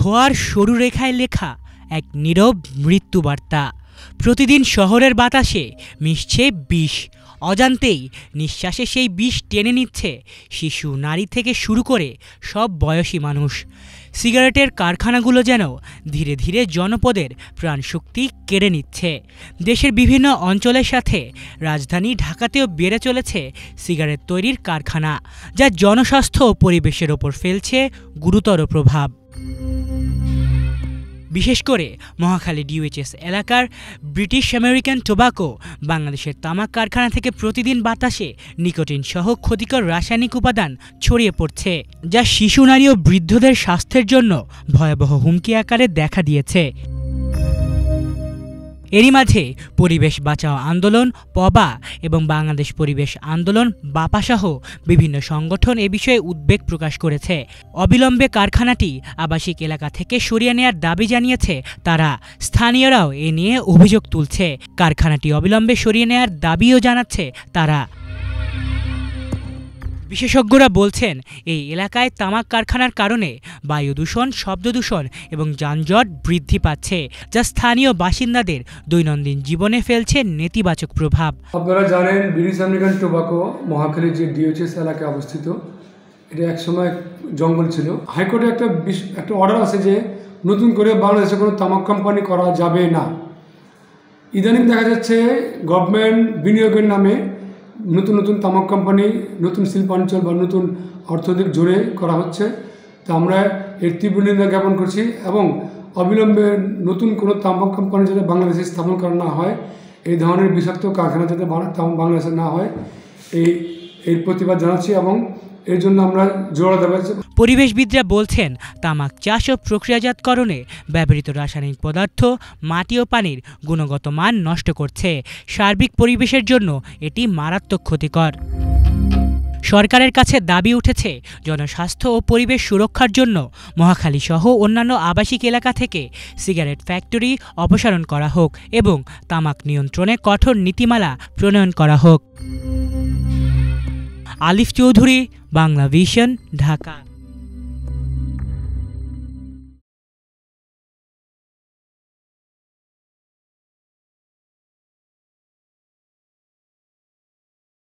ধোঁয়ার সরু রেখায় লেখা এক নীরব মৃত্যুবার্তা। প্রতিদিন শহরের বাতাসে মিশছে বিষ, অজান্তেই নিঃশ্বাসে সেই বিষ টেনে নিচ্ছে শিশু, নারী থেকে শুরু করে সব বয়সী মানুষ। সিগারেটের কারখানাগুলো যেন ধীরে ধীরে জনপদের প্রাণশক্তি কেড়ে নিচ্ছে। দেশের বিভিন্ন অঞ্চলের সাথে রাজধানী ঢাকাতেও বেড়ে চলেছে সিগারেট তৈরির কারখানা, যা জনস্বাস্থ্য ও পরিবেশের ওপর ফেলছে গুরুতর প্রভাব। বিশেষ করে মহাখালী ডিওএইচএস এলাকার ব্রিটিশ আমেরিকান টোবাকো বাংলাদেশের তামাক কারখানা থেকে প্রতিদিন বাতাসে নিকোটিন সহ ক্ষতিকর রাসায়নিক উপাদান ছড়িয়ে পড়ছে, যা শিশু, নারী ও বৃদ্ধদের স্বাস্থ্যের জন্য ভয়াবহ হুমকি আকারে দেখা দিয়েছে। এরই মাঝে পরিবেশ বাঁচাও আন্দোলন পবা এবং বাংলাদেশ পরিবেশ আন্দোলন বাপাসহ বিভিন্ন সংগঠন এ বিষয়ে উদ্বেগ প্রকাশ করেছে। অবিলম্বে কারখানাটি আবাসিক এলাকা থেকে সরিয়ে নেওয়ার দাবি জানিয়েছে তারা। স্থানীয়রাও এ নিয়ে অভিযোগ তুলছে। কারখানাটি অবিলম্বে সরিয়ে নেওয়ার দাবিও জানাচ্ছে তারা। বিশেষজ্ঞরা বলছেন, এই এলাকায় তামাক কারখানার কারণে বায়ু দূষণ, শব্দ দূষণ এবং যানজট বৃদ্ধি পাচ্ছে, যা স্থানীয় বাসিন্দাদের দৈনন্দিন জীবনে ফেলছে নেতিবাচক প্রভাব। আপনারা জানেন, ব্রিটিশ আমেরিকান টোবাকো মহাখালীর যে ডিওএইচএস এলাকায় অবস্থিত, এটা একসময় জঙ্গল ছিল। হাইকোর্টে একটা অর্ডার আছে যে নতুন করে বাংলাদেশে কোনো তামাক কোম্পানি করা যাবে না। ইদানিং দেখা যাচ্ছে গভর্নমেন্ট বিনিয়োগের নামে নতুন নতুন তামাক কোম্পানি, নতুন শিল্পাঞ্চল বা নতুন অর্থনৈতিক জোরে করা হচ্ছে। তো আমরা এর তীব্র নিন্দা জ্ঞাপন করছি এবং অবিলম্বে নতুন কোনো তামাক কোম্পানি যাতে বাংলাদেশে স্থাপন করা না হয়, এই ধরনের বিষাক্ত কারখানা যাতে বাংলাদেশে না হয়, এর প্রতিবাদ জানাচ্ছি এবং এর জন্য আমরা জোর দেওয়া। পরিবেশবিদরা বলছেন, তামাক চাষ ও প্রক্রিয়াজাতকরণে ব্যবহৃত রাসায়নিক পদার্থ মাটি ও পানির গুণগত মান নষ্ট করছে। সার্বিক পরিবেশের জন্য এটি মারাত্মক ক্ষতিকর। সরকারের কাছে দাবি উঠেছে, জনস্বাস্থ্য ও পরিবেশ সুরক্ষার জন্য মহাখালী সহ অন্যান্য আবাসিক এলাকা থেকে সিগারেট ফ্যাক্টরি অপসারণ করা হোক এবং তামাক নিয়ন্ত্রণে কঠোর নীতিমালা প্রণয়ন করা হোক। আলিফ চৌধুরী, বাংলা ভিশন, ঢাকা।